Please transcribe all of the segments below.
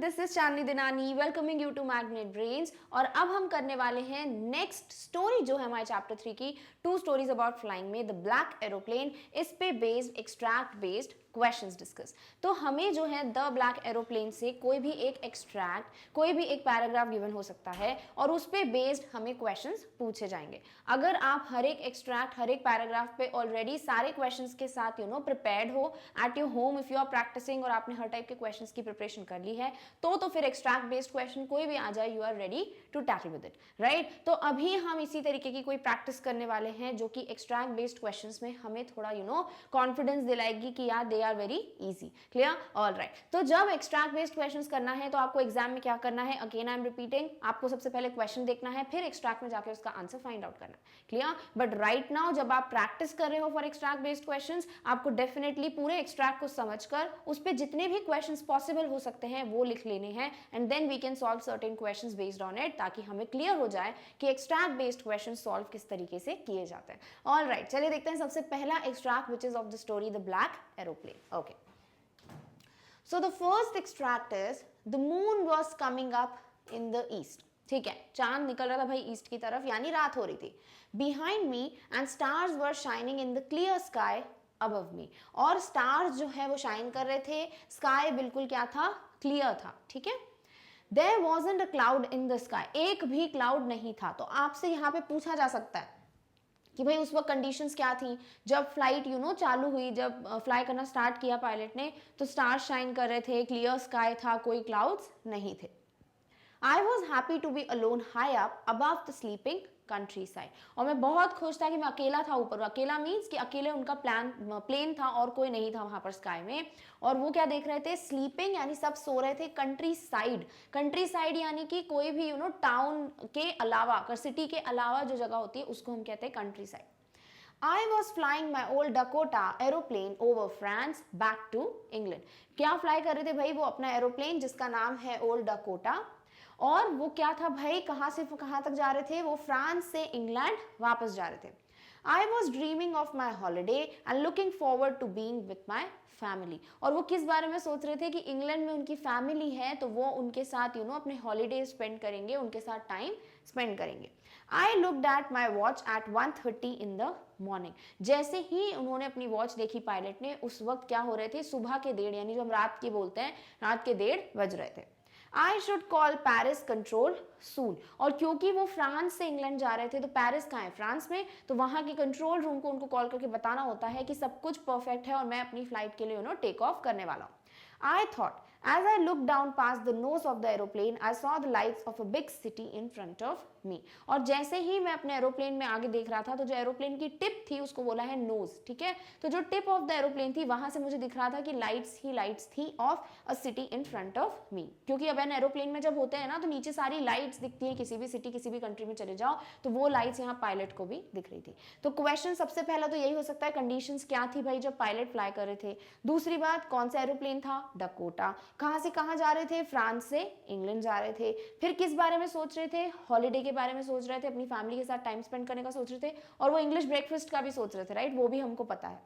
This is Chandni Dinani welcoming you to Magnet Brains. और अब हम करने वाले हैं नेक्स्ट स्टोरी जो है हमारे चैप्टर 3 की, 2 स्टोरीज अबाउट फ्लाइंग में, द ब्लैक एरोप्लेन। इस पे based extract based questions discuss. तो हमें जो है द ब्लैक एरोप्लेन से कोई भी एक एक्सट्रैक्ट, कोई भी एक पैराग्राफ गिवन हो सकता है और उस पे बेस्ड हमें क्वेश्चंस पूछे जाएंगे। अगर आप हर एक एक्सट्रैक्ट, हर एक पैराग्राफ पे ऑलरेडी सारे क्वेश्चंस के साथ प्रिपेयर्ड हो at your home, if you are practicing और आपने हर टाइप के क्वेश्चंस की प्रिपरेशन कर ली है, तो फिर एक्सट्रैक्ट बेस्ड क्वेश्चन कोई भी आ जाए, you are ready to tackle with it, right. तो अभी हम इसी तरीके की कोई प्रैक्टिस करने वाले हैं जो कि एक्सट्रैक्ट बेस्ड क्वेश्चंस में हमें थोड़ा कॉन्फिडेंस दिलाएगी कि यार they are very easy, clear, all right. तो जब एक्सट्रैक्ट बेस्ड क्वेश्चंस करना है तो आपको एग्जाम में क्या करना है, अगेन आई एम रिपीटिंग, आपको सबसे पहले क्वेश्चन देखना है, फिर एक्सट्रैक्ट में जाकर उसका आंसर फाइंड आउट करना है, क्लियर। बट राइट नाउ जब आप प्रैक्टिस कर रहे हो फॉर एक्सट्रैक्ट बेस्ड क्वेश्चंस, आपको डेफिनेटली पूरे एक्सट्रैक्ट को समझकर उस पे जितने भी क्वेश्चंस पॉसिबल हो सकते हैं वो लिख लेने हैं, and then we can solve certain questions based on it, ताकि हमें क्लियर हो जाए कि एक्सट्रैक्ट बेस्ड क्वेश्चन सॉल्व किस तरीके से किए जाते हैं। ऑल राइट, चलिए देखते हैं सबसे पहला extract which is of the story the black aeroplane. Okay, so the first extract is the moon was coming up in the east। ठीक है, चांद निकल रहा था भाई ईस्ट की तरफ, यानी रात हो रही थी। Behind me and stars were shining in the clear sky above me। और स्टार्स जो है वो शाइन कर रहे थे, स्काई बिल्कुल क्या था, क्लियर था, ठीक है। There wasn't a cloud in the sky, एक भी क्लाउड नहीं था। तो आपसे यहाँ पे पूछा जा सकता है कि भाई उस वक्त कंडीशंस क्या थी जब फ्लाइट चालू हुई, जब फ्लाई करना स्टार्ट किया पायलट ने, तो स्टार्स शाइन कर रहे थे, क्लियर स्काई था, कोई क्लाउड्स नहीं थे। I was happy to be alone high up above the sleeping countryside. और मैं बहुत खुश था कि मैं अकेला था ऊपर। अकेला मीन्स कि अकेले उनका प्लेन था और कोई नहीं था वहां पर स्काई में। और वो क्या देख रहे थे, स्लीपिंग यानी सब सो रहे थे, कंट्री साइड। कंट्री साइड यानी कि कोई भी टाउन के अलावा, सिटी के अलावा जो जगह होती है उसको हम कहते हैं country side. I was flying my old Dakota aeroplane over France back to England। क्या फ्लाई कर रहे थे भाई, वो अपना एरोप्लेन जिसका नाम है ओल्ड डकोटा। और वो क्या था भाई, कहाँ से कहाँ तक जा रहे थे, वो फ्रांस से इंग्लैंड वापस जा रहे थे। I was dreaming of my holiday and looking forward to being with my family। और वो किस बारे में सोच रहे थे कि इंग्लैंड में उनकी फैमिली है, तो वो उनके साथ अपने हॉलीडे स्पेंड करेंगे, उनके साथ टाइम स्पेंड करेंगे। I looked at my watch at 1:30 in the morning। जैसे ही उन्होंने अपनी वॉच देखी पायलट ने, उस वक्त क्या हो रहे थे, सुबह के 1:30, यानी जो हम रात की बोलते हैं, रात के 1:30 बज रहे थे। I should call Paris control soon। और क्योंकि वो फ्रांस से इंग्लैंड जा रहे थे, तो पेरिस कहाँ है, फ्रांस में, तो वहां के कंट्रोल रूम को उनको कॉल करके बताना होता है कि सब कुछ परफेक्ट है और मैं अपनी फ्लाइट के लिए टेक ऑफ करने वाला हूँ। I thought as I looked down past the nose of the aeroplane, I saw the lights of a big city in front of me। और जैसे ही मैं अपने एरोप्लेन में आगे देख रहा था, तो जो एरोप्लेन की टिप थी उसको बोला है नोज, ठीक है। तो जो टिप ऑफ द एरोप्लेन थी, वहां से मुझे दिख रहा था कि लाइट्स ही लाइट्स थी of a city in front of मी। क्योंकि अब एरोप्लेन में जब होते हैं ना, तो नीचे सारी लाइट्स दिखती है, किसी भी सिटी, किसी भी कंट्री में चले जाओ, तो वो लाइट्स यहाँ पायलट को भी दिख रही थी। तो क्वेश्चन सबसे पहला तो यही हो सकता है, कंडीशंस क्या थी भाई जब पायलट फ्लाई कर रहे थे। दूसरी बात, कौन सा एरोप्लेन था, डकोटा। कहां से कहां जा रहे थे, फ्रांस से इंग्लैंड जा रहे थे। फिर किस बारे में सोच रहे थे, हॉलीडे के बारे में सोच रहे थे, अपनी फैमिली के साथ टाइम स्पेंड करने का सोच रहे थे, और वो इंग्लिश ब्रेकफास्ट का भी सोच रहे थे, राइट, वो भी हमको पता है।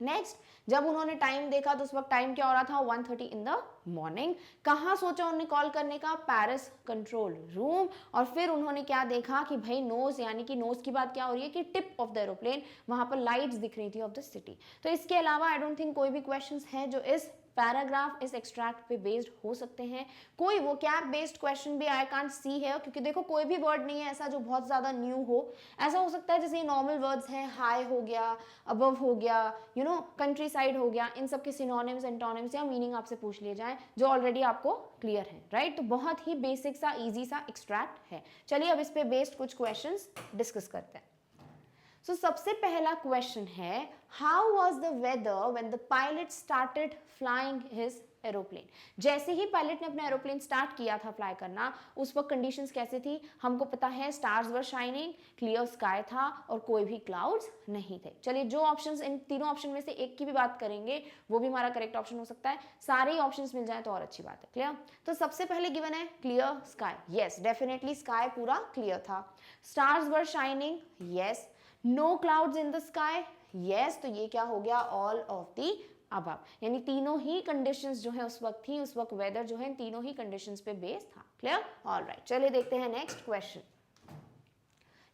नेक्स्ट, जब उन्होंने टाइम देखा तो उस वक्त टाइम क्या हो रहा था, 1:30 इन द मॉर्निंग। कहाँ सोचा उन्होंने कॉल करने का, पेरिस कंट्रोल रूम। और फिर उन्होंने क्या देखा कि भाई नोज, यानी कि नोज की बात क्या हो रही है कि टिप ऑफ द एरोप्लेन, वहां पर लाइट्स दिख रही थी ऑफ द सिटी। तो इसके अलावा आई डोंट थिंक कोई भी क्वेश्चंस हैं जो इस पैराग्राफ, इस एक्सट्रैक्ट पे बेस्ड हो सकते हैं। कोई वो कैप बेस्ड क्वेश्चन भी आई कांट सी है, क्योंकि देखो कोई भी वर्ड नहीं है ऐसा जो बहुत ज्यादा न्यू हो। ऐसा हो सकता है जैसे नॉर्मल वर्ड्स हैं, हाई हो गया, अबव हो गया, कंट्री साइड हो गया, इन सब के सिनोनिम्स, एंटोनिम्स या मीनिंग आपसे पूछ लिए जाए जो ऑलरेडी आपको क्लियर है, राइट। तो बहुत ही बेसिक सा, इजी सा एक्सट्रैक्ट है। चलिए अब इस पे बेस्ड कुछ क्वेश्चंस डिस्कस करते हैं। So, सबसे पहला क्वेश्चन है, how was the weather when the pilot started flying his aeroplane। जैसे ही पायलट ने अपना एरोप्लेन स्टार्ट किया था फ्लाई करना, उस वक्त कंडीशंस कैसे थी, हमको पता है stars were shining, clear sky था और कोई भी क्लाउड्स नहीं थे। चलिए जो ऑप्शंस, इन तीनों ऑप्शन में से एक की भी बात करेंगे, वो भी हमारा करेक्ट ऑप्शन हो सकता है। सारे ही ऑप्शंस मिल जाए तो और अच्छी बात है, क्लियर। तो सबसे पहले गिवन है clear sky, yes definitely sky पूरा क्लियर था। Stars were shining, yes. No clouds in the sky, yes. तो ये क्या हो गया, ऑल ऑफ द above, यानी तीनों ही कंडीशंस जो है उस वक्त थी, उस वक्त वेदर जो है तीनों ही कंडीशंस पे बेस्ड था. क्लियर? ऑलराइट, चलिए देखते हैं next question.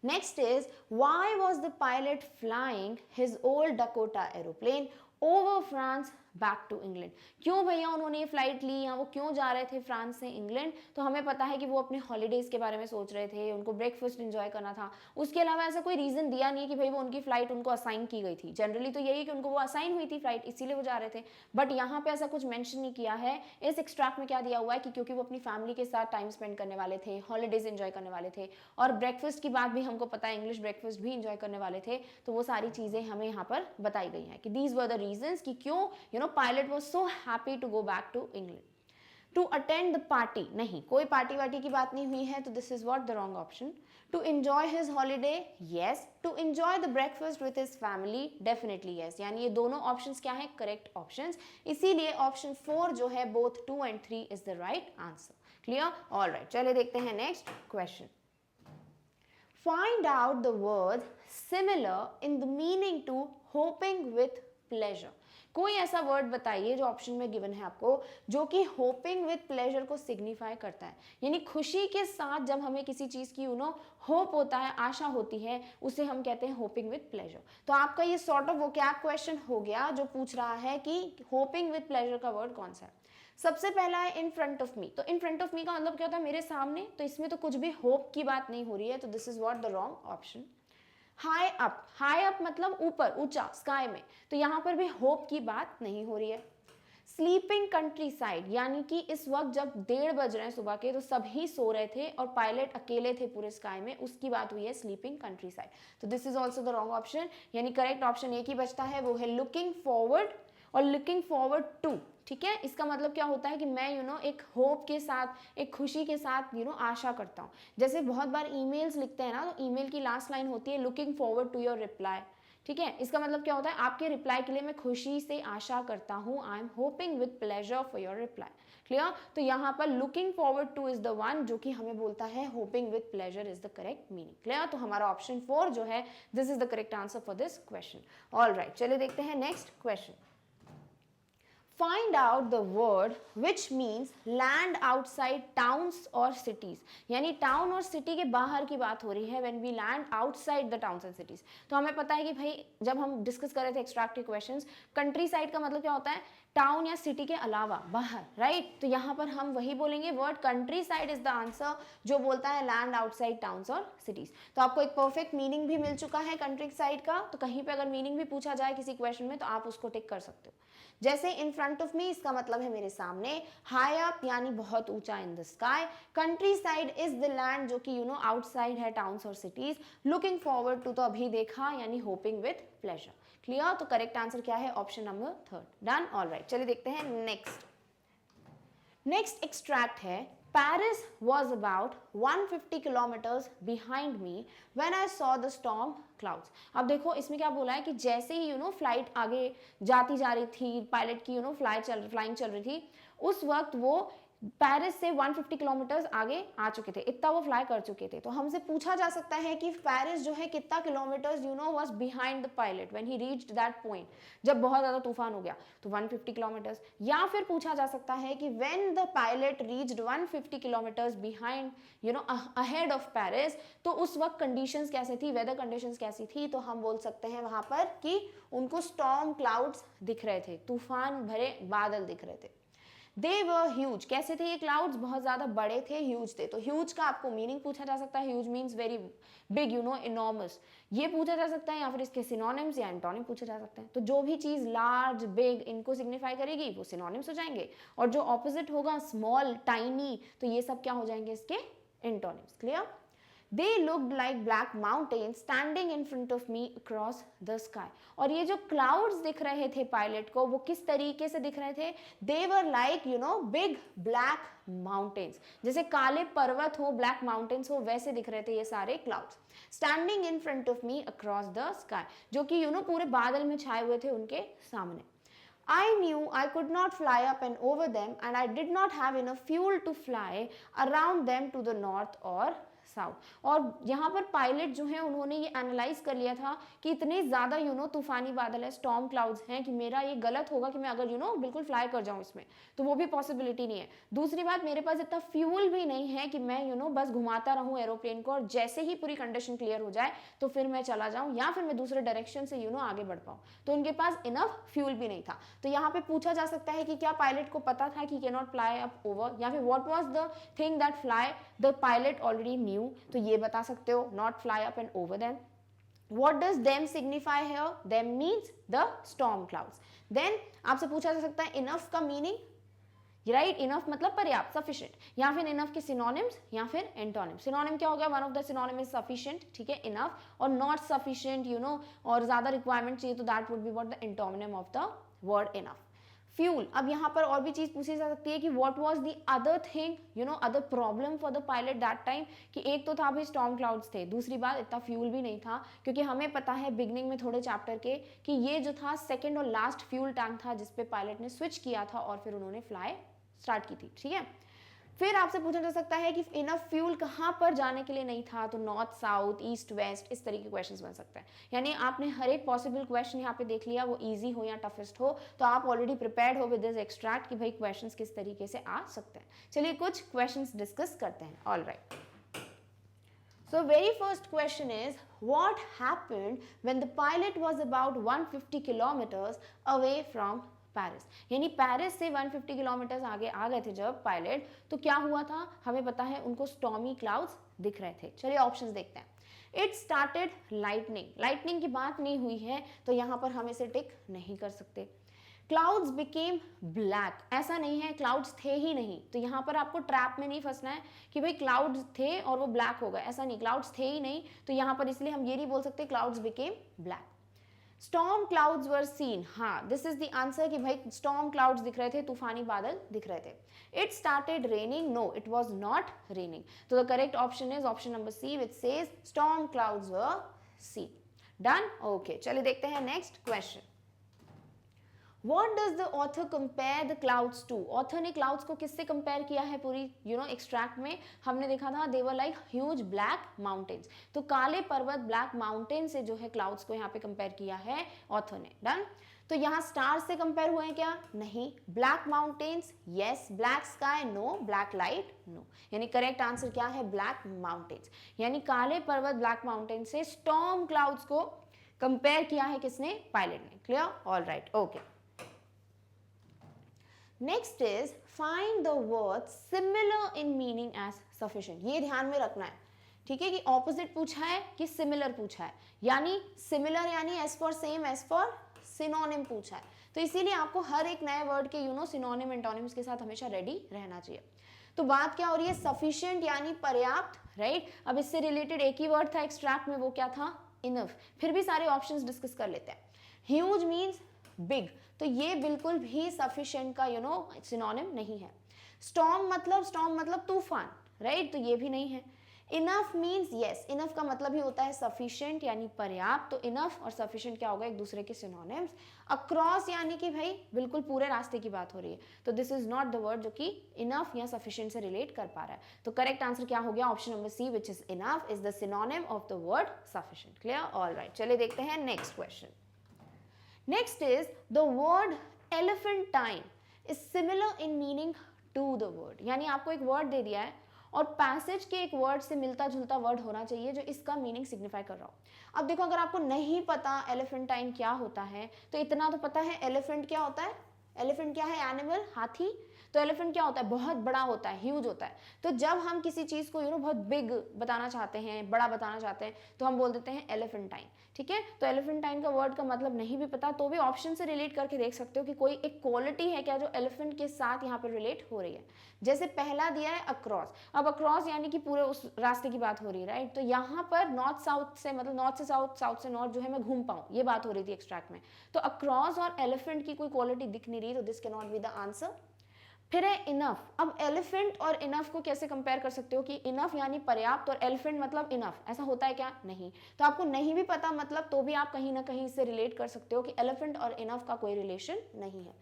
Next is, why was the pilot flying his old Dakota aeroplane over France back to England? क्यों भैया उन्होंने ये फ्लाइट ली या वो क्यों जा रहे थे फ्रांस से इंग्लैंड? तो हमें पता है कि वो अपने हॉलीडेज के बारे में सोच रहे थे, उनको ब्रेकफास्ट एंजॉय करना था. उसके अलावा ऐसा कोई रीजन दिया नहीं कि भाई वो उनकी फ्लाइट उनको असाइन की गई थी. जनरली तो यही कि उनको वो असाइन हुई थी फ्लाइट, इसीलिए वो जा रहे थे. बट यहाँ पे ऐसा कुछ मेंशन नहीं किया है. इस एक्सट्रैक्ट में क्या दिया हुआ है कि क्योंकि वो अपनी फैमिली के साथ टाइम स्पेंड करने वाले थे, हॉलीडेज एंजॉय करने वाले थे, और ब्रेकफास्ट की बात भी हमको पता है, इंग्लिश ब्रेकफास्ट भी एंजॉय करने वाले थे. तो वो सारी चीजें हमें यहाँ पर बताई गई हैं कि दीज वर द रीजंस कि क्यों pilot was so happy to go back to England. To attend the party, नहीं, कोई पार्टी वार्टी की बात नहीं हुई है, तो this is what the wrong option. To enjoy his holiday, yes. To enjoy the breakfast with his family, definitely yes. यानी ये दोनों options क्या हैं? Correct options. इसीलिए option 4 जो है both 2 and 3 is the right answer. Clear? All right. चलिए देखते हैं next question. Find out the word similar in the meaning to hoping with pleasure. कोई ऐसा वर्ड बताइए जो ऑप्शन में गिवन है आपको, जो कि होपिंग विद प्लेजर को सिग्निफाई करता है. यानी खुशी के साथ जब हमें किसी चीज की होप होता है, आशा होती है, उसे हम कहते हैं होपिंग विद प्लेजर. तो आपका ये सॉर्ट ऑफ वोकैब क्वेश्चन हो गया जो पूछ रहा है कि होपिंग विद प्लेजर का वर्ड कौन सा है. सबसे पहला है इन फ्रंट ऑफ मी. तो इन फ्रंट ऑफ मी का मतलब क्या होता है? मेरे सामने. तो इसमें तो कुछ भी होप की बात नहीं हो रही है, तो this is what the wrong option. High up, high up मतलब ऊपर, ऊंचा, स्काई में. तो यहां पर भी होप की बात नहीं हो रही है. स्लीपिंग कंट्री साइड, यानी कि इस वक्त जब 1:30 बज रहे हैं सुबह के, तो सभी सो रहे थे और पायलट अकेले थे पूरे स्काई में, उसकी बात हुई है स्लीपिंग कंट्री साइड. तो this is also the wrong option. यानी करेक्ट ऑप्शन एक ही बचता है, वो है लुकिंग फॉरवर्ड और लुकिंग फॉरवर्ड टू. ठीक है, इसका मतलब क्या होता है कि मैं एक होप के साथ, एक खुशी के साथ आशा करता हूँ. जैसे बहुत बार ईमेल्स लिखते हैं ना, तो ईमेल की लास्ट लाइन होती है looking forward to your reply. ठीक है, इसका मतलब क्या होता है? आपके रिप्लाई के लिए मैं खुशी से आशा करता हूँ. I am hoping with pleasure for your reply. Clear? तो यहाँ पर looking forward two is the one जो कि हमें बोलता है hopping with pleasure is the correct meaning. Clear? तो हमारा ऑप्शन 4 जो है, this is the correct answer for this question. All right, चलिए देखते हैं next question. Find out the word which means land outside towns or cities. यानी town और city के बाहर की बात हो रही है when we land outside the towns and cities. तो हमें पता है कि भाई जब हम डिस्कस कर रहे थे एक्सट्रैक्टिव क्वेश्चंस, कंट्री साइड का मतलब क्या होता है? टाउन या सिटी के अलावा, बाहर, राइट? तो यहाँ पर हम वही बोलेंगे, word country side is the answer जो बोलता है लैंड आउटसाइड टाउन्स और सिटीज. तो आपको एक परफेक्ट मीनिंग भी मिल चुका है कंट्री साइड का. तो कहीं पे अगर मीनिंग भी पूछा जाए किसी क्वेश्चन में, तो आप उसको टिक कर सकते हो. जैसे इन फ्रंट ऑफ मी, इसका मतलब है मेरे सामने. हाई अप यानी बहुत ऊंचा इन the sky. Country side is the land जो कि आउटसाइड है टाउन्स और सिटीज. लुकिंग फॉरवर्ड टू तो अभी देखा, यानी होपिंग विद प्लेजर. क्लियर? तो करेक्ट आंसर क्या है? Option number 3. Done? All right, चलिए देखते हैं नेक्स्ट. नेक्स्ट एक्सट्रैक्ट है, Paris was about 150 kilometers behind me when I saw the storm clouds. अब देखो इसमें क्या बोला है कि जैसे ही फ्लाइट आगे जाती जा रही थी, पायलट की फ्लाइंग चल रही थी, उस वक्त वो पेरिस से 150 किलोमीटर्स आगे आ चुके थे. इतना वो फ्लाई कर चुके थे. तो हमसे पूछा जा सकता है कि पेरिस जो है कितना kilometres was behind the pilot when he reached that point, जब बहुत ज्यादा तूफान हो गया. तो 150 किलोमीटर्स. या फिर पूछा जा सकता है कि when the pilot reached 150 kilometres behind ahead of Paris, तो उस वक्त कंडीशंस कैसे थी, वेदर कंडीशंस कैसी थी. तो हम बोल सकते हैं वहां पर कि उनको स्टॉर्म क्लाउड्स दिख रहे थे, तूफान भरे बादल दिख रहे थे. They were huge. कैसे थे ये क्लाउड्स? बहुत ज्यादा बड़े थे, ह्यूज थे. तो ह्यूज का आपको मीनिंग पूछा जा सकता है. Huge means very big, enormous. ये पूछा जा सकता है, या फिर इसके सिनोनिम्स या एंटोनिम पूछे जा सकते हैं. तो जो भी चीज लार्ज, बिग इनको सिग्निफाई करेगी वो सिनोनिम्स हो जाएंगे, और जो ऑपोजिट होगा स्मॉल, टाइनी, तो ये सब क्या हो जाएंगे? इसके antonyms. Clear? They looked like black mountains standing in front of me across the sky. और ये जो clouds दिख रहे थे पायलट को, वो किस तरीके से दिख रहे थे? They were like big black mountains. जैसे काले पर्वत हो, black mountains हो, वैसे दिख रहे थे ये सारे clouds. Standing in front of me across the sky. जो कि पूरे बादल में छाए हुए थे उनके सामने. I knew I could not fly up and over them, and I did not have enough fuel to fly around them to the north or south. और यहाँ पर पायलट जो है उन्होंने ये एनालाइज कर लिया था कि इतने ज़्यादा तूफानी बादल है, स्टॉर्म क्लाउड्स हैं, कि मेरा ये गलत होगा कि मैं अगर बिल्कुल फ्लाई कर जाऊँ इसमें, तो वो भी पॉसिबिलिटी नहीं है। दूसरी बात, मेरे पास इतना फ्यूल भी नहीं है कि मैं बस घुमाता रहूँ एरोप्लेन को और जैसे ही पूरी कंडीशन क्लियर हो जाए तो फिर मैं चला जाऊँ या फिर मैं दूसरे डायरेक्शन से आगे बढ़ पाऊँ। तो उनके पास इनफ फ्यूल भी नहीं था। तो यहाँ पे पूछा जा सकता है कि क्या पायलट को पता था कि can not fly up over, या फिर what was the thing that fly the pilot already knew. तो ये बता सकते हो, not fly up and over them. What does them signify here? Them means the storm clouds. Then आपसे पूछा जा सकता है enough का meaning, राइट? इनफ मतलब पर्याप्त, सफिशिएंट, या फिर इनफ के सिनोनिम्स या फिर एंटोनिम। सिनोनिम क्या हो गया? One of the synonym is sufficient, ठीक है, इनफ, और नॉट सफिशिएंट और ज्यादा रिक्वायरमेंट चाहिए तो that would be what the antonym of the word enough. Fuel, अब यहाँ पर और भी चीज पूछी जा सकती है कि what was the other thing other problem for the pilot that time, कि एक तो था भाई स्टॉर्म क्लाउड्स थे, दूसरी बात इतना फ्यूल भी नहीं था, क्योंकि हमें पता है बिगनिंग में थोड़े चैप्टर के कि ये जो था सेकंड और लास्ट फ्यूल टैंक था जिसपे पायलट ने स्विच किया था और फिर उन्होंने फ्लाई स्टार्ट की थी, ठीक है। फिर आपसे पूछा जा सकता है कि इनफ फ्यूल कहाँ पर जाने के लिए नहीं था, तो नॉर्थ, साउथ, ईस्ट, वेस्ट, इस तरीके के क्वेश्चंस बन सकते हैं। यानी आपने हर एक पॉसिबल क्वेश्चन यहाँ पे देख लिया, वो इजी हो या टफेस्ट हो, तो आप ऑलरेडी प्रिपेयर्ड हो विद दिस एक्सट्रैक्ट कि भाई क्वेश्चंस किस तरीके से आ सकते हैं। चलिए कुछ क्वेश्चंस डिस्कस करते हैं। All right, so very first question is, what happened when the pilot was about 150 kilometers away from Paris? यानी पेरिस से 150 किलोमीटर आगे आ गए थे जब पायलट, तो क्या हुआ था हमें पता है, उनको स्टॉर्मी क्लाउड्स दिख रहे थे। चलिए ऑप्शंस देखते हैं। इट स्टार्टेड लाइटनिंग, लाइटनिंग की बात नहीं हुई है तो यहाँ पर हम इसे टिक नहीं कर सकते। क्लाउड्स बिकेम ब्लैक, ऐसा नहीं है, क्लाउड्स थे ही नहीं, तो यहाँ पर आपको ट्रैप में नहीं फंसना है कि भाई क्लाउड्स थे और वो ब्लैक हो गए, ऐसा नहीं, क्लाउड्स थे ही नहीं, तो यहाँ पर इसलिए हम ये नहीं बोल सकते clouds became black. Storm clouds were scene, हाँ दिस इज द आंसर कि भाई स्टॉर्म क्लाउड्स दिख रहे थे, तूफानी बादल दिख रहे थे। It started raining, no it was not raining, तो the correct option is option number C which says storm clouds were seen. Done, okay, चलिए देखते हैं next question. What does the author compare the clouds to? Author ने clouds को किससे compare किया है? पूरी extract में हमने देखा था they were like huge black mountains, तो काले पर्वत black mountain से जो है clouds को यहाँ पे compare किया है author ने। Done? तो यहाँ stars से compare हुए हैं क्या? नहीं। black mountains yes, black sky no, black light no, यानी correct answer क्या है? black mountains, यानी काले पर्वत black mountain से storm clouds को compare किया है किसने? पायलट ने। Clear? All right, okay. Next is find the word similar in meaning as sufficient. ये ध्यान में रखना है, ठीक है, कि ऑपोजिट पूछा है कि सिमिलर पूछा है, यानी सिमिलर यानी as for same, as for synonym पूछा है, तो इसीलिए आपको हर एक नए वर्ड के सिनोनिम एंटोनिम्स के साथ हमेशा रेडी रहना चाहिए। तो बात क्या हो रही है? सफिशिएंट यानी पर्याप्त, राइट। अब इससे रिलेटेड एक ही वर्ड था एक्सट्रैक्ट में, वो क्या था? इनफ। फिर भी सारे ऑप्शंस डिस्कस कर लेते हैं। ह्यूज मीन्स बिग, तो ये बिल्कुल भी सफिशिएंट का सिनोनिम नहीं है। स्टॉर्म मतलब तूफान, राइट, तो ये भी नहीं है। इनफ मीन्स यस, इनफ का मतलब ही होता है सफिशिएंट यानी पर्याप्त, तो इनफ और सफिशिएंट क्या होगा? एक दूसरे के सिनोनिम्स। अक्रॉस यानी कि भाई बिल्कुल पूरे रास्ते की बात हो रही है, तो this is not the word जो कि इनफ या सफिशिएंट से रिलेट कर पा रहा है। तो करेक्ट आंसर क्या हो गया? Option number C which is enough is the synonym of the word sufficient. Clear? All right, चलिए देखते हैं next question. Next is the word elephantine is similar in meaning to the word, यानी आपको एक word दे दिया है और passage के एक वर्ड से मिलता जुलता वर्ड होना चाहिए जो इसका मीनिंग सिग्निफाई कर रहा हो। अब देखो, अगर आपको नहीं पता एलिफेंटाइन क्या होता है, तो इतना तो पता है एलिफेंट क्या होता है। एलिफेंट क्या है? एनिमल, हाथी। तो एलिफेंट क्या होता है? बहुत बड़ा होता है, ह्यूज होता है। तो जब हम किसी चीज को बहुत बिग बताना चाहते हैं, बड़ा बताना चाहते हैं, तो हम बोल देते हैं एलिफेंटाइन, ठीक है। तो एलिफेंटाइन का वर्ड का मतलब नहीं भी पता तो भी ऑप्शन से रिलेट करके देख सकते हो कि कोई एक क्वालिटी है क्या जो एलिफेंट के साथ यहाँ पर रिलेट हो रही है। जैसे पहला दिया है अक्रॉस, अब अक्रॉस यानी कि पूरे उस रास्ते की बात हो रही है, राइट। तो यहाँ पर नॉर्थ साउथ से, मतलब नॉर्थ से साउथ, साउथ से नॉर्थ जो है मैं घूम पाऊँ, ये बात हो रही थी एक्सट्रैक्ट में। तो अक्रॉस और एलिफेंट की कोई क्वालिटी दिख नहीं रही, तो this can not be the answer. फिर है इनफ। अब एलिफेंट और इनफ को कैसे कंपेयर कर सकते हो कि इनफ यानी पर्याप्त और एलिफेंट मतलब इनफ, ऐसा होता है क्या? नहीं। तो आपको नहीं भी पता मतलब तो भी आप कहीं ना कहीं इससे रिलेट कर सकते हो कि एलिफेंट और इनफ का कोई रिलेशन नहीं है।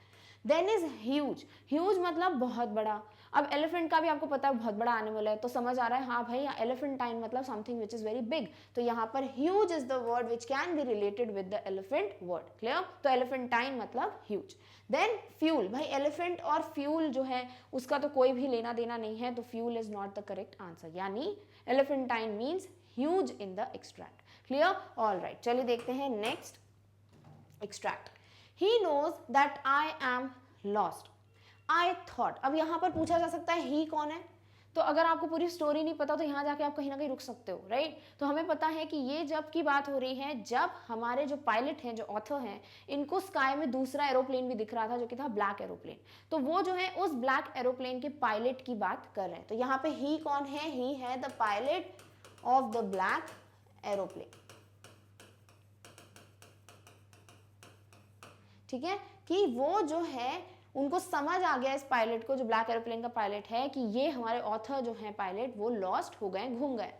देन इज ह्यूज, ह्यूज मतलब बहुत बड़ा। अब एलिफेंट का भी आपको पता है बहुत बड़ा एनिमल है, तो समझ आ रहा है हाँ भाई एलिफेंटाइन मतलब something which is very big. तो यहाँ पर huge is the word which can be related with the elephant word, clear. तो एलिफेंटाइन मतलब ह्यूज। देन फ्यूल, भाई एलिफेंट और फ्यूल जो है उसका तो कोई भी लेना देना नहीं है, तो fuel is not the correct answer, यानी elephantine means huge in the extract, clear. All right, चलिए देखते हैं next extract. He knows that I am lost, I thought. अब यहाँ पर पूछा जा सकता है ही कौन है, तो अगर आपको पूरी स्टोरी नहीं पता तो यहाँ जाके आप कहीं ना कहीं रुक सकते हो, राइट। तो हमें पता है कि ये जब की बात हो रही है जब हमारे जो पायलट हैं, जो ऑथर हैं, इनको स्काई में दूसरा एरोप्लेन भी दिख रहा था जो कि था ब्लैक एरोप्लेन। तो वो जो है उस ब्लैक एरोप्लेन के पायलट की बात कर रहे हैं। तो यहाँ पे ही कौन है, ही है the pilot of the black aeroplane, ठीक है। कि वो जो है उनको समझ आ गया इस पायलट को, जो ब्लैक एरोप्लेन का पायलट है, कि ये हमारे ऑथर जो है पायलट वो लॉस्ट हो गए, घूम गए।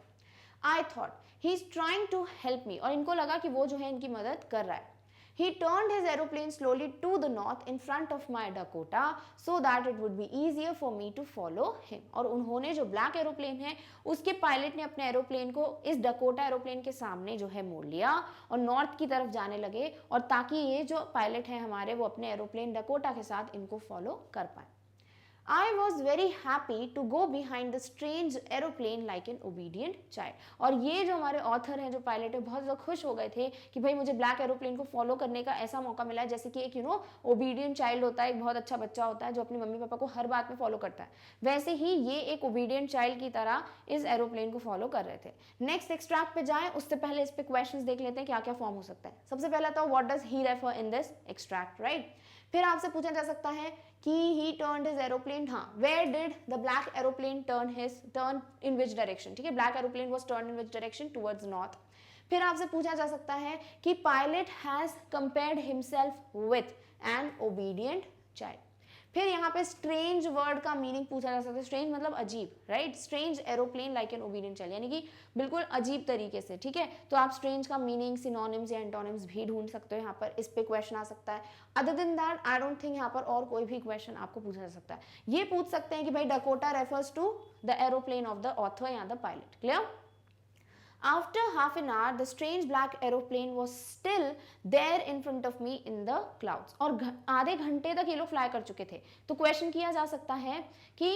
I thought he is trying to help me, और इनको लगा कि वो जो है इनकी मदद कर रहा है। He turned his aeroplane slowly to the north in front of my Dakota so that it would be easier for me to follow him. और उन्होंने जो ब्लैक एरोप्लेन है उसके पायलट ने अपने एरोप्लेन को इस डकोटा एरोप्लेन के सामने जो है मोड़ लिया और नॉर्थ की तरफ जाने लगे, और ताकि ये जो पायलट है हमारे वो अपने एरोप्लेन डकोटा के साथ इनको फॉलो कर पाए। I was very happy to go behind the strange aeroplane like an obedient child. और ये जो हमारे ऑथर हैं, जो पायलट है, बहुत ज़्यादा खुश हो गए थे कि भाई मुझे ब्लैक एरोप्लेन को फॉलो करने का ऐसा मौका मिला है, जैसे कि एक ओबीडियंट चाइल्ड होता है, एक बहुत अच्छा बच्चा होता है जो अपनी मम्मी पापा को हर बात में फॉलो करता है, वैसे ही ये एक ओबीडियंट चाइल्ड की तरह इस एरोप्लेन को फॉलो कर रहे थे। नेक्स्ट एक्सट्रैक्ट पे जाएं उससे पहले इस पे क्वेश्चंस देख लेते हैं क्या क्या फॉर्म हो सकता है। सबसे पहला था what does he refer in this extract, right. फिर आपसे पूछा जा सकता है कि ही टर्न्ड हिज एरोप्लेन, हाँ, where did the black aeroplane turn in which direction, ठीक है, black aeroplane was turn in which direction, towards north. फिर आपसे पूछा जा सकता है कि pilot has compared himself with an obedient child. फिर यहाँ पे स्ट्रेंज वर्ड का मीनिंग पूछा जा सकता है, स्ट्रेंज मतलब अजीब, right. Strange aeroplane like an obedient child, यानी कि बिल्कुल अजीब तरीके से, ठीक है। तो आप स्ट्रेंज का मीनिंग सिनोनिम्स या एंटोनिम्स भी ढूंढ सकते हो, यहाँ पर इस पे क्वेश्चन आ सकता है। Other than that I don't think यहाँ पर और कोई भी क्वेश्चन आपको पूछा जा सकता है। ये पूछ सकते हैं कि भाई Dakota refers to the aeroplane of the author या the pilot, clear. After half an hour, the strange black aeroplane was still there in front of me in the clouds. और आधे घंटे तक ये लोग फ्लाई कर चुके थे। तो क्वेश्चन किया जा सकता है कि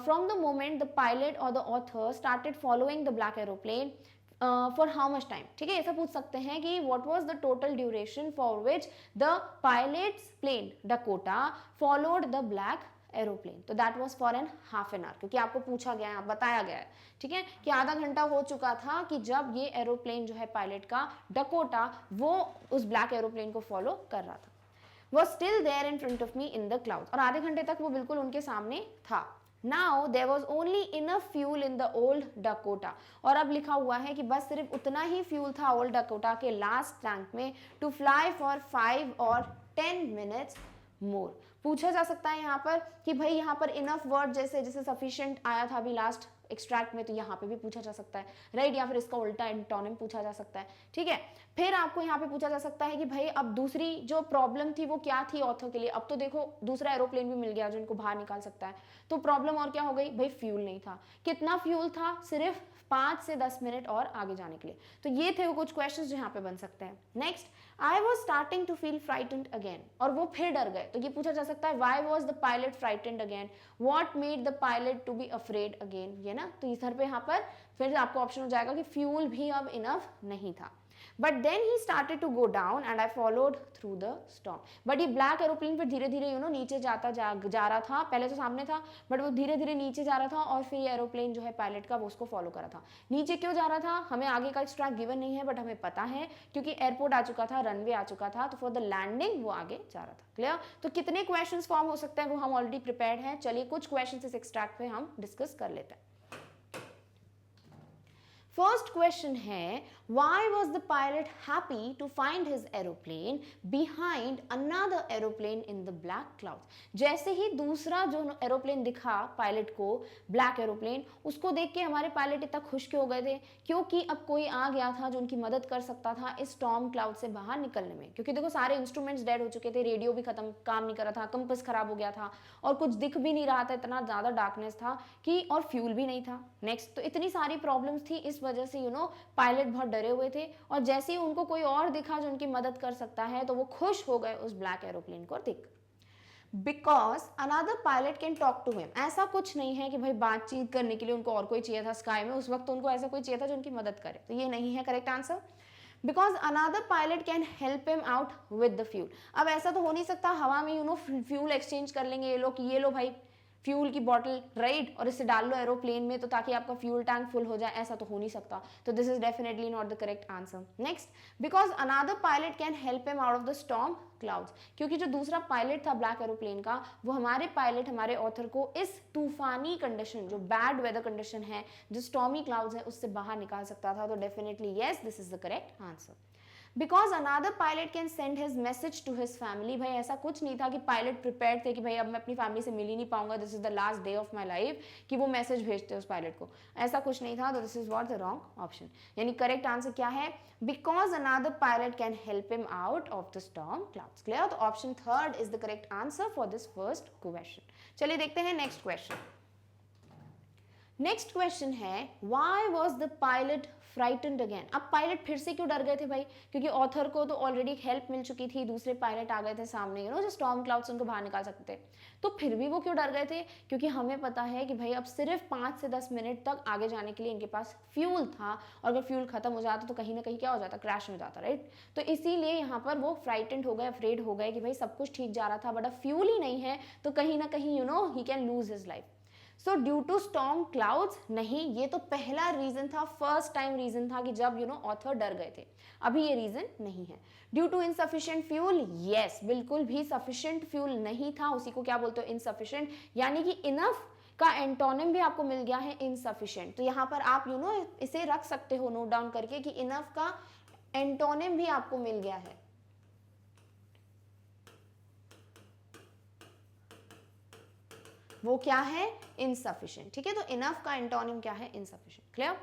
from the moment the pilot or the author started following the black aeroplane, for how much time, ठीक है। ऐसा पूछ सकते हैं कि what was the total duration for which the pilot's plane Dakota followed the black aeroplane. तो that was for an half an hour, क्योंकि आपको पूछा गया है, बताया गया है, ठीक है, कि आधा घंटा हो चुका था कि जब ये एरोप्लेन जो है पायलट का डकोटा वो उस ब्लैक एरोप्लेन को फॉलो कर रहा था। वो still there in front of me in the clouds, और आधे घंटे तक वो बिल्कुल उनके सामने था। Now there was only enough fuel in the old Dakota, और अब लिखा हुआ है कि बस सिर्फ उतना ही फ्यूल था ओल्ड डकोटा के लास्ट टैंक में टू फ्लाई फॉर 5 और 10 मिनट्स मोर। पूछा जा सकता है यहाँ पर कि भाई यहाँ पर इनफ वर्ड जैसे जैसे सफिशिएंट आया था अभी लास्ट एक्सट्रैक्ट में, तो यहाँ पे भी पूछा जा सकता है, राइट, या फिर इसका उल्टा एंटोनिम पूछा जा सकता है, ठीक है। फिर आपको यहाँ पे पूछा जा सकता है कि भाई अब दूसरी जो प्रॉब्लम थी वो क्या थी ऑथर के लिए। अब तो देखो दूसरा एरोप्लेन भी मिल गया जो इनको बाहर निकाल सकता है, तो प्रॉब्लम और क्या हो गई, भाई फ्यूल नहीं था। कितना फ्यूल था, सिर्फ 5 से 10 मिनट और आगे जाने के लिए। तो ये थे वो कुछ क्वेश्चंस जो यहाँ पे बन सकते हैं। Next, I was starting to feel frightened again, और वो फिर डर गए। तो ये पूछा जा सकता है why was the pilot frightened again, what made the pilot to be afraid again, ये ना। तो इधर पे यहाँ पर फिर आपको ऑप्शन हो जाएगा कि फ्यूल भी अब इनफ नहीं था। But then he started to go down and I followed through the storm. But ये ब्लैक एरोप्लेन पर धीरे धीरे नीचे जा रहा था, पहले तो सामने था बट वो धीरे धीरे नीचे जा रहा था, और फिर ये एरोप्लेन जो है पायलट का वो उसको फॉलो करा था। नीचे क्यों जा रहा था हमें आगे का एक्सट्रैक्ट गिवन नहीं है, बट हमें पता है क्योंकि एयरपोर्ट आ चुका था, रनवे आ चुका था, तो फॉर द लैंडिंग वो आगे जा रहा था, क्लियर। तो कितने क्वेश्चन फॉर्म हो सकते हैं वो हम ऑलरेडी प्रिपेयर्ड हैं। चलिए कुछ क्वेश्चन इस एक्सट्रैक्ट पे हम डिस्कस कर लेते हैं। फर्स्ट क्वेश्चन है why was the pilot happy to find his aeroplane behind another aeroplane in the black cloud. जैसे ही दूसरा जो एरोप्लेन दिखा पायलट को, ब्लैक एरोप्लेन, उसको देख के हमारे पायलट इतना खुश क्यों हो गए थे? क्योंकि अब कोई आ गया था जो उनकी मदद कर सकता था इस स्टॉर्म क्लाउड से बाहर निकलने में। क्योंकि देखो सारे इंस्ट्रूमेंट्स डेड हो चुके थे, रेडियो भी खत्म, काम नहीं कर रहा था, कंपास खराब हो गया था और कुछ दिख भी नहीं रहा था, इतना ज़्यादा डार्कनेस था कि, और फ्यूल भी नहीं था। नेक्स्ट, तो इतनी सारी प्रॉब्लम्स थी, इस वजह से पायलट बहुत डरे हुए थे। और जैसे ही उनको कोई और दिखा जो उनकी मदद कर सकता है तो वो खुश हो गए उस ब्लैक एरोप्लेन को देख। Because another pilot can talk to him. ऐसा कुछ नहीं है कि भाई बातचीत करने के लिए उनको और कोई चाहिए था स्काई में, उस वक्त उनको ऐसा कोई चाहिए था जो उनकी मदद करे, तो ये नहीं है correct answer. Because another pilot can help him out with the fuel. अब ऐसा तो हो नहीं सकता हवा में फ्यूल एक्सचेंज कर लेंगे ये लोग कि ये लो भाई फ्यूल की बॉटल, राइट, और इसे डाल लो एरोप्लेन में तो ताकि आपका फ्यूल टैंक फुल हो जाए, ऐसा तो हो नहीं सकता। तो this is definitely not the correct answer. Next, because another pilot can help him out of the storm clouds. क्योंकि जो दूसरा पायलट था ब्लैक एरोप्लेन का, वो हमारे पायलट, हमारे ऑथर को इस तूफानी कंडीशन, जो बैड वेदर कंडीशन है, जो स्टॉर्मी क्लाउड्स है, उससे बाहर निकाल सकता था। तो definitely yes, this is the correct answer. Because another pilot can send his message to his family. भाई ऐसा कुछ नहीं था कि पायलट प्रिपेयर थे कि भाई अब मैं अपनी फैमिली से मिल ही नहीं पाऊंगा, this is the last day of my life, कि वो मैसेज भेजते उस पायलट को, ऐसा कुछ नहीं था। तो this is what the wrong option. यानी करेक्ट आंसर क्या है? Because another pilot can help him out of the storm clouds. Clear? तो option third is the correct answer for this first question. चलिए देखते हैं नेक्स्ट क्वेश्चन। नेक्स्ट क्वेश्चन है why was the pilot frightened again. अब pilot फिर से क्यों डर गए थे भाई? क्योंकि ऑथर को तो ऑलरेडी हेल्प मिल चुकी थी, दूसरे पायलट आ गए थे सामने, जो स्टॉर्म क्लाउड्स उनको बाहर निकाल सकते थे। तो फिर भी वो क्यों डर गए थे? क्योंकि हमें पता है कि भाई अब सिर्फ 5 से 10 मिनट तक आगे जाने के लिए इनके पास फ्यूल था, और अगर फ्यूल खत्म हो जाता तो कहीं ना कहीं क्या हो जाता? क्रैश हो जाता, राइट। तो इसीलिए यहाँ पर वो फ्राइटेंड हो गए, अफ्रेड हो गए कि भाई सब कुछ ठीक जा रहा था बट अब फ्यूल ही नहीं है, तो कहीं ना कहीं he can lose his life. So due to storm clouds नहीं, ये तो पहला रीजन था, फर्स्ट टाइम रीजन था कि जब ऑथर डर गए थे। अभी ये रीजन नहीं है। Due to insufficient fuel, yes, बिल्कुल भी सफिशिएंट फ्यूल नहीं था, उसी को क्या बोलते हो? इनसफिशिएंट। यानी कि इनफ का एंटोनिम भी आपको मिल गया है इनसफिशिएंट। तो यहाँ पर आप इसे रख सकते हो नोट डाउन करके कि इनफ का एंटोनिम भी आपको मिल गया है। वो क्या है? इनसफिशिएंट। ठीक है, तो इनफ का एंटोनिम क्या है? Insufficient. Clear?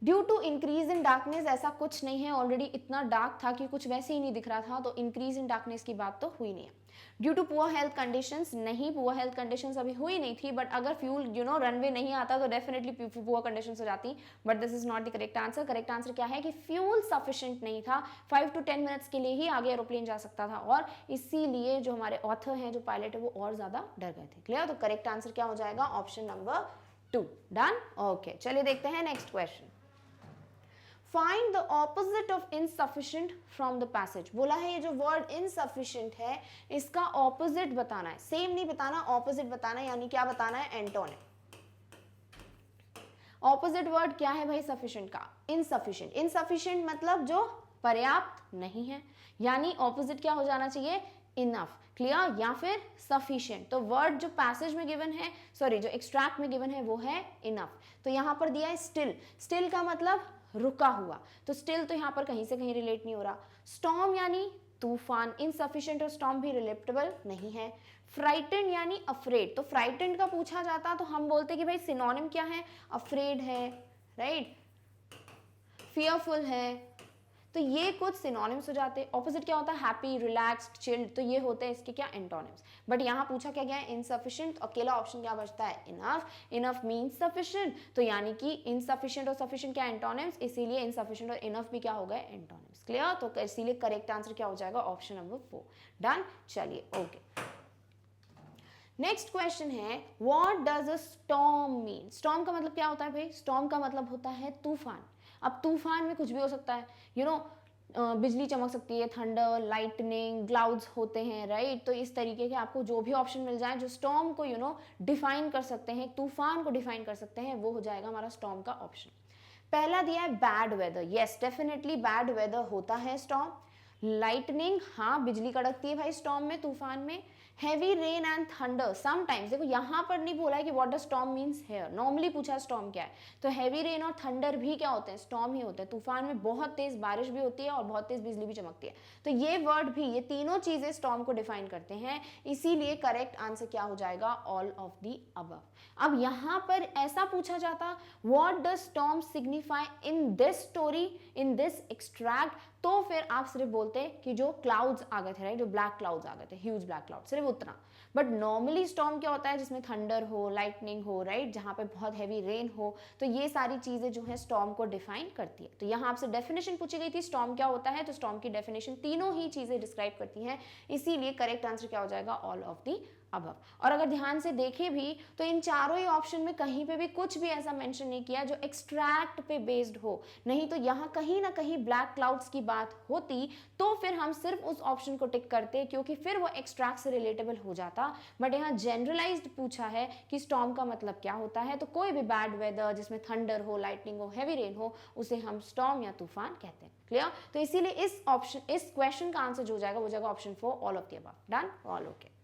Due to increase in darkness, ऐसा कुछ नहीं है, ऑलरेडी इतना डार्क था कि कुछ वैसे ही नहीं दिख रहा था, तो इंक्रीज इन डार्कनेस की बात तो हुई नहीं है। Due to poor health conditions, नहीं, पुअर हेल्थ कंडीशंस अभी हुई नहीं थी, बट अगर फ्यूल रनवे नहीं आता तो डेफिनेटली पुअर कंडीशंस हो जाती, but this is not the correct answer. Correct answer क्या है कि फ्यूल सफिशिएंट नहीं था, 5 to 10 मिनट्स के लिए ही आगे एरोप्लेन जा सकता था, और इसीलिए जो हमारे ऑथर हैं, जो पायलट है, वो और ज्यादा डर गए थे। क्लियर? तो करेक्ट आंसर क्या हो जाएगा? Option number 2। डन? ओके, चलिए देखते हैं next question. Find the opposite of insufficient from the passage. बोला है ये जो वर्ड इनसफिशिएंट है, इसका ऑपोजिट बताना है, सेम नहीं बताना, ऑपोजिट बताना है। यानी क्या बताना है? एंटोनिम। ऑपोजिट वर्ड क्या है भाई सफिशिएंट का? इनसफिशिएंट। इनसफिशिएंट मतलब जो पर्याप्त नहीं है, यानी ऑपोजिट क्या हो जाना चाहिए? इनफ। क्लियर? या फिर सफिशिएंट। तो वर्ड जो पैसेज में गिवन है, सॉरी जो एक्सट्रैक्ट में गिवन है, वो है इनफ। तो यहां पर दिया है स्टिल। स्टिल का मतलब रुका हुआ, तो स्टिल तो यहां पर कहीं से कहीं रिलेट नहीं हो रहा। स्टॉर्म यानी तूफान, इनसफिशिएंट और स्टॉर्म भी रिलेटेबल नहीं है। फ्राइटेंड यानी अफ्रेड, तो फ्राइटेंड का पूछा जाता तो हम बोलते कि भाई सिनोनिम क्या है? अफ्रेड है, राइट, फियरफुल है, तो ये कुछ सिनोनिम्स हो जाते। ऑपोजिट क्या होता है? हैप्पी, रिलैक्स्ड, चिल्ड, तो ये होते हैं इसके क्या? एंटोनिम्स। बट यहाँ पूछा क्या गया है? इनसफिशिएंट। अकेला ऑप्शन क्या बचता है? इनफ। इनफ मीन्स सफिशिएंट, तो यानी कि इनसफिशिएंट और सफिशिएंट क्या? एंटोनिम्स, इसीलिए इनसफिशिएंट और इनफ भी क्या हो गए? एंटोनिम्स। क्लियर? तो इसीलिए करेक्ट आंसर क्या हो जाएगा? Option number 4। डन? चलिए, ओके। नेक्स्ट क्वेश्चन है what does a storm mean. Storm का मतलब क्या होता है भाई? स्टॉर्म का मतलब होता है तूफान। अब तूफान में कुछ भी हो सकता है, बिजली चमक सकती है, थंडर, लाइटनिंग, क्लाउड्स होते हैं, राइट। तो इस तरीके के आपको जो भी ऑप्शन मिल जाए जो स्टॉर्म को डिफाइन कर सकते हैं, तूफान को डिफाइन कर सकते हैं, वो हो जाएगा हमारा स्टॉर्म का ऑप्शन। पहला दिया है bad weather, yes definitely bad weather होता है स्टॉर्म। लाइटनिंग, हाँ बिजली कड़कती है भाई स्टॉर्म में, तूफान में। Heavy rain and thunder sometimes, देखो यहाँ पर नहीं बोला है कि what the storm means here, normally पूछा स्टॉर्म क्या है, तो हैवी रेन और थंडर भी क्या होते हैं, स्टॉर्म ही होते हैं। तूफान में बहुत तेज बारिश भी होती है और बहुत तेज बिजली भी चमकती है, तो ये वर्ड भी, ये तीनों चीजें स्टॉर्म को डिफाइन करते हैं, इसीलिए करेक्ट आंसर क्या हो जाएगा, ऑल ऑफ द अबव। अब यहाँ पर ऐसा पूछा जाता what does storm signify in this story, in this extract, तो फिर आप सिर्फ बोलते कि जो क्लाउड्स आ गए थे, राइट, जो ब्लैक क्लाउड्स आ गए थे, ह्यूज ब्लैक क्लाउड, सिर्फ उतना। बट नॉर्मली स्टॉर्म क्या होता है, जिसमें थंडर हो, लाइटनिंग हो, राइट, जहां पे बहुत हैवी रेन हो, तो ये सारी चीजें जो है स्टॉर्म को डिफाइन करती है। तो यहाँ आपसे डेफिनेशन पूछी गई थी स्टॉर्म क्या होता है, तो स्टॉर्म की डेफिनेशन तीनों ही चीजें डिस्क्राइब करती हैं, इसीलिए करेक्ट आंसर क्या हो जाएगा, ऑल ऑफ दी अबव। और अगर ध्यान से देखें भी तो इन चारों ही ऑप्शन में कहीं पे भी कुछ भी ऐसा मेंशन नहीं किया जो एक्सट्रैक्ट पे बेस्ड हो, नहीं तो यहाँ कहीं ना कहीं ब्लैक क्लाउड्स की बात होती तो फिर हम सिर्फ उस ऑप्शन को टिक करते, क्योंकि फिर वो एक्सट्रैक्ट से रिलेटेबल हो जाता। बट यहाँ जनरलाइज्ड पूछा है कि स्टॉर्म का मतलब क्या होता है, तो कोई भी बैड वेदर जिसमें थंडर हो, लाइटनिंग हो, हैवी रेन हो, उसे हम स्टॉर्म या तूफान कहते हैं। क्लियर? तो इसीलिए इस ऑप्शन, इस क्वेश्चन का आंसर जो हो जाएगा वो जाएगा option 4, all of the above. Done? All okay.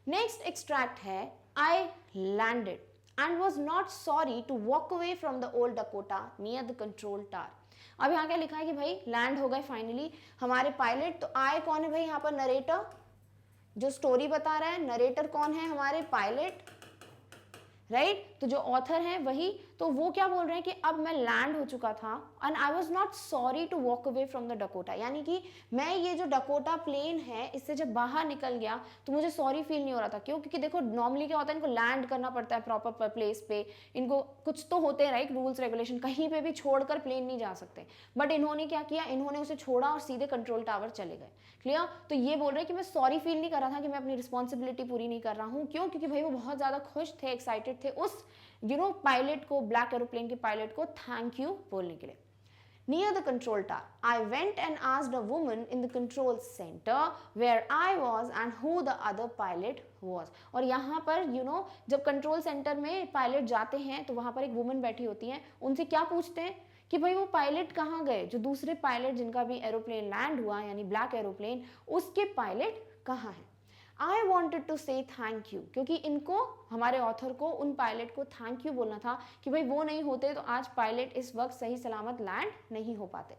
Next extract है I landed and was not sorry to walk away from the old Dakota near the control tower. अब यहाँ क्या लिखा है कि भाई लैंड हो गए फाइनली हमारे पायलट, तो आई कौन है भाई, यहाँ पर नरेटर जो स्टोरी बता रहा है, नरेटर कौन है, हमारे पायलट, राइट, तो जो ऑथर है वही, तो वो क्या बोल रहे हैं कि अब मैं लैंड हो चुका था and I was not sorry to walk away from the Dakota, यानी कि मैं ये जो डकोटा प्लेन है इससे जब बाहर निकल गया तो मुझे सॉरी फील नहीं हो रहा था। क्यों? क्योंकि देखो नॉर्मली क्या होता है, इनको लैंड करना पड़ता है प्रॉपर प्लेस पे, इनको कुछ तो होते हैं, राइट, रूल्स रेगुलेशन, कहीं पे भी छोड़कर प्लेन नहीं जा सकते। बट इन्होंने क्या किया, इन्होंने उसे छोड़ा और सीधे कंट्रोल टावर चले गए। क्लियर? तो ये बोल रहे हैं कि मैं सॉरी फील नहीं कर रहा था कि मैं अपनी रिस्पॉन्सिबिलिटी पूरी नहीं कर रहा हूँ। क्यों? क्योंकि भाई वो बहुत ज्यादा खुश थे, एक्साइटेड थे उस पायलट को, ब्लैक एरोप्लेन के पायलट को थैंक यू बोलने के लिए। Near the control tower, I went and asked a woman in the control center where I was and who the other pilot was. और यहाँ पर जब कंट्रोल सेंटर में पायलट जाते हैं तो वहाँ पर एक वुमन बैठी होती है, उनसे क्या पूछते हैं कि भाई वो पायलट कहाँ गए, जो दूसरे पायलट जिनका भी एरोप्लेन लैंड हुआ यानी ब्लैक एरोप्लेन, उसके पायलट कहाँ हैं। आई वॉन्टेड टू से थैंक यू, क्योंकि इनको, हमारे ऑथर को, उन पायलट को थैंक यू बोलना था कि भाई वो नहीं होते तो आज पायलट इस वक्त सही सलामत लैंड नहीं हो पाते।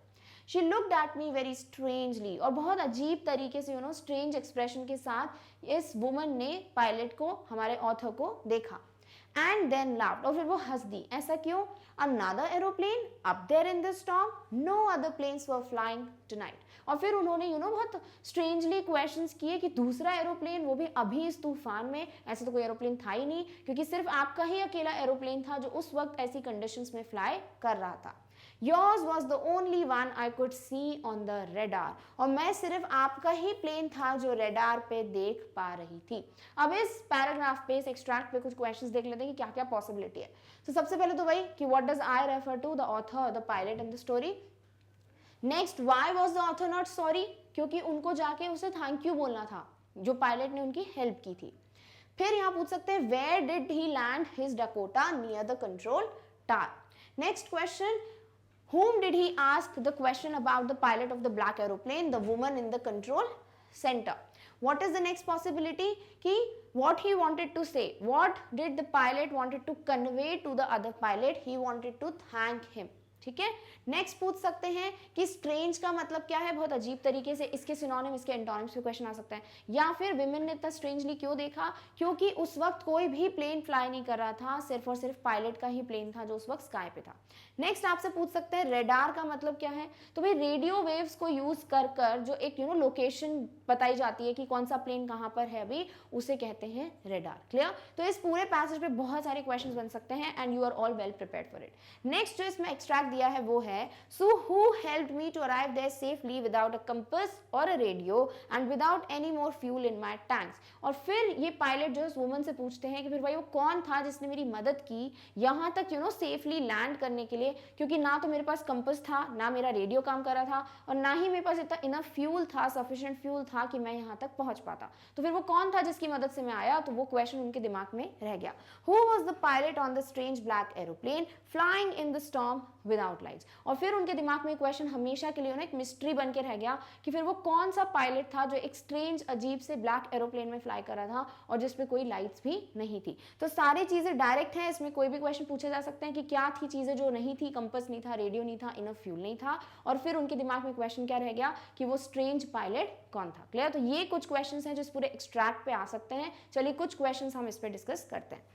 She looked at me very strangely, और बहुत अजीब तरीके से स्ट्रेंज एक्सप्रेशन के साथ इस वुमन ने पायलट को, हमारे ऑथर को देखा। एंड देन लाफ्ड, और फिर वो हंस दी। ऐसा क्यों? Another aeroplane up there in the storm? No other planes were flying tonight. और फिर उन्होंने बहुत स्ट्रेंजली क्वेश्चंस किए कि दूसरा एरोप्लेन, वो भी अभी इस तूफान में, ऐसे तो कोई एरोप्लेन था ही नहीं, क्योंकि सिर्फ आपका ही अकेला एरोप्लेन था जो उस वक्त ऐसी कंडीशंस में फ्लाई कर रहा था। Yours was the only one I could see on the radar. और मैं सिर्फ आपका ही प्लेन था जो रेडार पे देख पा रही थी। अब इस पैराग्राफ पे, इस एक्सट्रैक्ट पे कुछ क्वेश्चंस देख लेते हैं कि क्या क्या पॉसिबिलिटी है। तो सबसे पहले तो वही कि what does I refer to, the author, the pilot in the story. Next, why was the author not sorry, क्योंकि उनको जाके उसे थैंक यू बोलना था, जो पायलट ने उनकी हेल्प की थी। फिर यहाँ पूछ सकते हैं where did he land his Dakota near the control tower. Next question, whom did he ask the question about the pilot of the black aeroplane, the woman in the control center. What is the next possibility? Ki what he wanted to say, what did the pilot wanted to convey to the other pilot, he wanted to thank him. ठीक है। Next पूछ सकते हैं कि strange का मतलब क्या है, बहुत अजीब तरीके से, इसके सिनोनिम, इसके एंटोनिम्स पे क्वेश्चन आ सकता है। या फिर विमेन ने इतना स्ट्रेंजली क्यों देखा, क्योंकि उस वक्त कोई भी प्लेन फ्लाई नहीं कर रहा था, सिर्फ और सिर्फ पायलट का ही प्लेन था जो उस वक्त स्काई पे था। नेक्स्ट आपसे पूछ सकते हैं रेडार का मतलब क्या है, तो भाई रेडियो वेव्स को यूज कर कर जो एक लोकेशन बताई जाती है कि कौन सा प्लेन कहाँ पर है अभी, उसे कहते हैं रेडार। क्लियर? तो इस पूरे पैसेज पे बहुत सारे क्वेश्चंस बन सकते हैं and you are all well prepared for it. Next जो इसमें एक्सट्रैक्ट दिया है वो है, so who helped me to arrive there safely without a compass और a radio and without any more fuel in my tanks. और फिर ये पायलट जो उस वुमन से पूछते हैं कि फिर भाई वो कौन था जिसने मेरी मदद की यहाँ तक सेफली लैंड करने के लिए, क्योंकि ना तो मेरे पास कंपास था, ना मेरा रेडियो काम कर रहा था, और ना ही मेरे पास इतना इनफ फ्यूल था, सफिशिएंट फ्यूल था कि मैं यहाँ तक पहुंच पाता। तो फिर वो कौन था जिसकी मदद से मैं आया, तो वो क्वेश्चन उनके दिमाग में रह गया। Who was the pilot on the strange black aeroplane flying in the storm with without lights. और फिर उनके दिमाग में क्वेश्चन हमेशा के लिए एक मिस्ट्री बन के रह गया कि फिर वो कौन सा पायलट था जो एक स्ट्रेंज अजीब से ब्लैक एरोप्लेन में फ्लाई कर रहा था और जिसपे कोई लाइट्स भी नहीं थी। तो सारी चीजें डायरेक्ट हैं, इसमें कोई भी क्वेश्चन पूछे जा सकते हैं कि क्या थी चीजें जो नहीं थी, कंपास नहीं था, रेडियो नहीं था, इनफ फ्यूल नहीं था, और फिर उनके दिमाग में क्वेश्चन क्या रह गया कि वो स्ट्रेंज पायलट कौन था। क्लियर? तो ये कुछ क्वेश्चंस हैं जो इस पूरे एक्सट्रैक्ट पे आ सकते हैं। चलिए कुछ क्वेश्चंस हम इस पे डिस्कस करते हैं।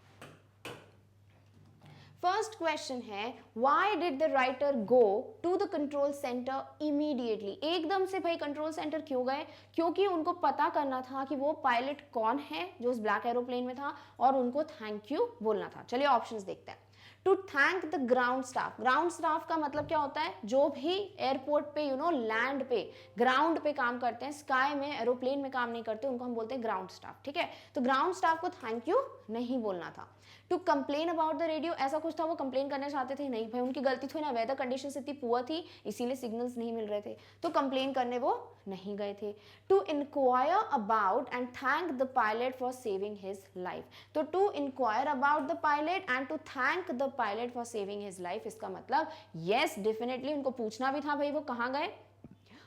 फर्स्ट क्वेश्चन है, why did the writer go to the control centre immediately? एकदम से भाई कंट्रोल सेंटर क्यों गए? क्योंकि उनको पता करना था कि वो पायलट कौन है जो उस ब्लैक एरोप्लेन में था और उनको थैंक यू बोलना था। चलिए ऑप्शंस देखते हैं। To thank the ground staff. Ground staff का मतलब क्या होता है? जो भी एयरपोर्ट पे लैंड पे ग्राउंड पे काम करते हैं, स्काई में एरोप्लेन में काम नहीं करते, उनको हम बोलते हैं ग्राउंड स्टाफ। ठीक है, तो ग्राउंड स्टाफ को थैंक यू नहीं बोलना था। To complain about the radio, ऐसा कुछ था वो कंप्लेन करना चाहते थे? नहीं भाई, उनकी गलती थी ना, वेदर कंडीशन इतनी पुअर थी इसीलिए सिग्नल्स नहीं मिल रहे थे, तो कंप्लेन करने वो नहीं गए थे। To inquire about and thank the pilot for saving his life. तो to inquire about the pilot and to thank the pilot for saving his life, इसका मतलब यस डेफिनेटली उनको पूछना भी था भाई वो कहाँ गए,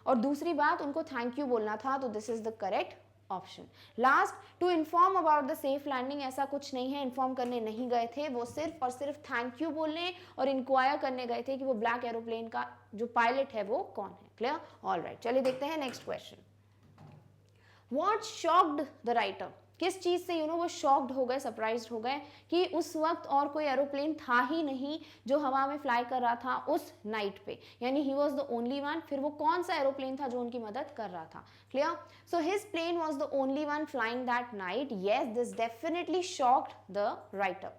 और दूसरी बात उनको थैंक यू बोलना था, तो this is the correct option. Last, to inform about the safe landing, ऐसा कुछ नहीं है, इन्फॉर्म करने नहीं गए थे, वो सिर्फ और सिर्फ थैंक यू बोलने और इंक्वायर करने गए थे कि वो ब्लैक एरोप्लेन का जो पायलट है वो कौन है। क्लियर? ऑल राइट, चलिए देखते हैं next question. What shocked the writer? किस चीज से वो शॉक्ड हो गए, सरप्राइज्ड हो गए कि उस वक्त और कोई एरोप्लेन था ही नहीं जो हवा में फ्लाई कर रहा था उस नाइट पे, यानी he was the only one. फिर वो कौन सा एरोप्लेन था जो उनकी मदद कर रहा था? Clear? So his plane was the only one flying that night. Yes, this definitely shocked the writer.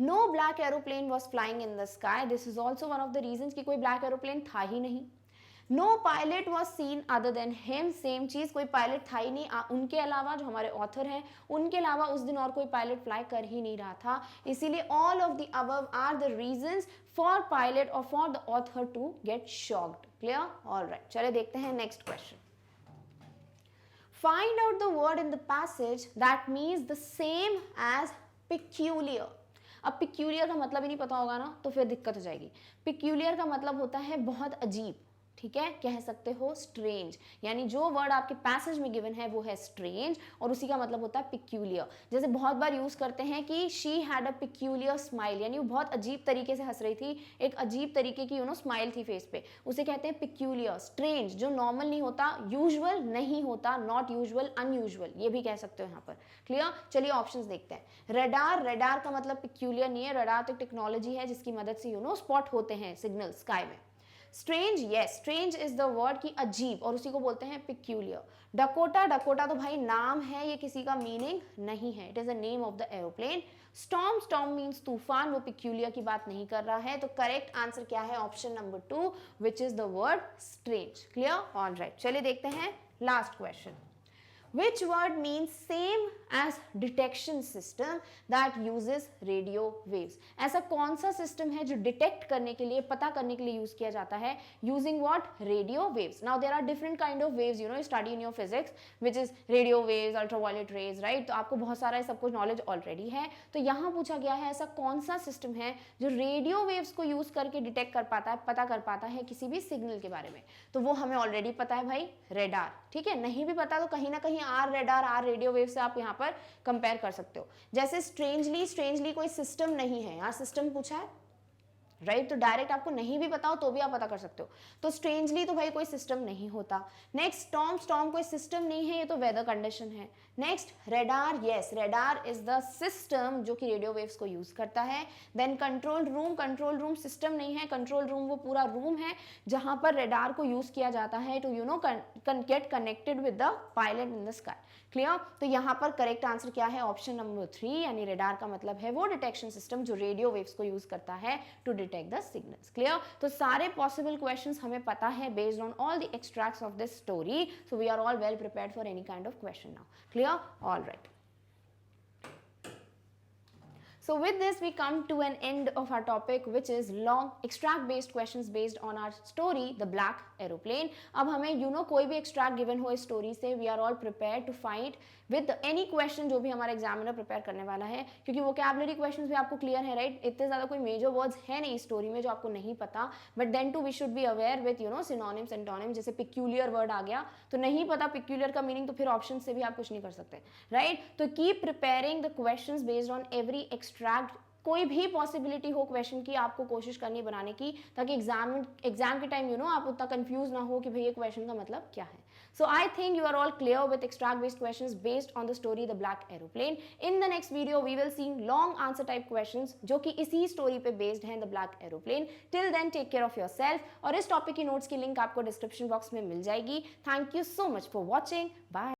No black aeroplane was flying in the sky. This is also one of the reason कि कोई black aeroplane था ही नहीं। No pilot was seen other than him, same चीज, कोई pilot था ही नहीं उनके अलावा, जो हमारे ऑथर हैं उनके अलावा उस दिन और कोई पायलट फ्लाई कर ही नहीं रहा था। इसीलिए all of the above are the reasons for pilot और for the author to get shocked. Clear? All right, चलिए देखते हैं next question. Find out the word in the passage that means the same as peculiar. अब peculiar का मतलब ही नहीं पता होगा ना, तो फिर दिक्कत हो जाएगी। पिक्यूलियर का मतलब होता है बहुत अजीब, ठीक है, कह सकते हो स्ट्रेंज, यानी जो वर्ड आपके पैसेज में गिवन है वो है स्ट्रेंज और उसी का मतलब होता है पिक्यूलियर। जैसे बहुत बार यूज करते हैं कि she had a peculiar smile, यानी वो बहुत अजीब तरीके से हंस रही थी, एक अजीब तरीके की स्माइल थी फेस पे, उसे कहते हैं पिक्यूलियर। स्ट्रेंज जो नॉर्मल नहीं होता, यूजुअल नहीं होता, नॉट यूजुअल, अनयूजुअल, ये भी कह सकते हो यहाँ पर। क्लियर? चलिए ऑप्शंस देखते हैं। रडार, रडार का मतलब पिक्यूलियर नहीं है, रडार तो एक टेक्नोलॉजी है जिसकी मदद से स्पॉट होते हैं सिग्नल स्काई में। Strange, yes, strange is the word की अजीब, और उसी को बोलते हैं पिक्यूलियर। डकोटा, डकोटा तो भाई नाम है, ये किसी का मीनिंग नहीं है, it is the name of the aeroplane. Storm, storm means तूफान, वो पिक्यूलियर की बात नहीं कर रहा है, तो करेक्ट आंसर क्या है? Option number 2 which is the word strange. Clear? All right, चलिए देखते हैं last question. Which word means same as detection system that uses radio waves? ऐसा कौन सा सिस्टम है जो डिटेक्ट करने के लिए, पता करने के लिए यूज किया जाता है using what? Radio waves. Now there are different kind of waves, you study in your physics, which is radio waves, ultraviolet rays, right? तो आपको बहुत सारा सब कुछ नॉलेज ऑलरेडी है। तो यहाँ पूछा गया है ऐसा कौन सा सिस्टम है जो रेडियो वेव्स को यूज करके डिटेक्ट कर पाता है, पता कर पाता है किसी भी सिग्नल के बारे में। तो वो हमें ऑलरेडी पता है भाई, रेडार। ठीक है, नहीं भी पता तो कहीं ना कहीं or radar, or radio wave से आप यहाँ पर कंपेयर कर सकते हो। जैसे स्ट्रेंजली, स्ट्रेंजली कोई सिस्टम नहीं है, यहाँ सिस्टम पूछा है, राइट? तो डायरेक्ट आपको नहीं भी बताओ तो भी आप पता कर सकते हो। तो स्ट्रेंजली तो भाई कोई सिस्टम नहीं होता। नेक्स्ट स्टॉर्म, स्टॉर्म कोई सिस्टम नहीं है, ये तो वेदर कंडीशन है। Next radar, yes, radar is the system जो कि रेडियो वेव्स को यूज करता है। Then control room, control room system नहीं है, कंट्रोल रूम वो पूरा रूम है जहां पर रेडार को यूज किया जाता है to get connected with the pilot in the sky. Clear? तो यहाँ पर करेक्ट आंसर क्या है? ऑप्शन नंबर 3, यानी रेडार का मतलब है वो डिटेक्शन सिस्टम जो रेडियो वेव्स को यूज करता है to detect the signals. Clear? तो सारे पॉसिबल क्वेश्चंस हमें पता है based on all the extracts of this story, so we are all well prepared for any kind of question now. Clear? All right. So with this we come to an end of our topic, which is long extract based questions based on our story The Black Aeroplane. अब हमें कोई भी extract given हो इस story से, we are all prepared to find with any question जो भी हमारा एग्जामिनर प्रिपेयर करने वाला है, क्योंकि वोकैबुलरी क्वेश्चंस भी आपको क्लियर है, राइट? इतने ज़्यादा कोई मेजर वर्ड्स है नहीं स्टोरी में जो आपको नहीं पता, but then too we should be aware with synonyms antonyms. जैसे पिक्यूलियर वर्ड आ गया तो नहीं पता पिक्यूलियर का मीनिंग, तो फिर ऑप्शन से भी आप कुछ नहीं कर सकते, राइट? तो keep preparing the questions based on every extract. कोई भी पॉसिबिलिटी हो क्वेश्चन की, आपको कोशिश करनी बनाने की, ताकि एग्जाम के टाइम आप उतना कंफ्यूज ना हो कि भाई ये क्वेश्चन का मतलब क्या है। So I think you are all clear with extract based questions based on the story The Black Aeroplane. In the next video we will see long answer type questions जो कि इसी स्टोरी पे based हैं The Black Aeroplane. Till then take care of yourself, और इस topic की notes की link आपको डिस्क्रिप्शन बॉक्स में मिल जाएगी. Thank you so much for watching. Bye.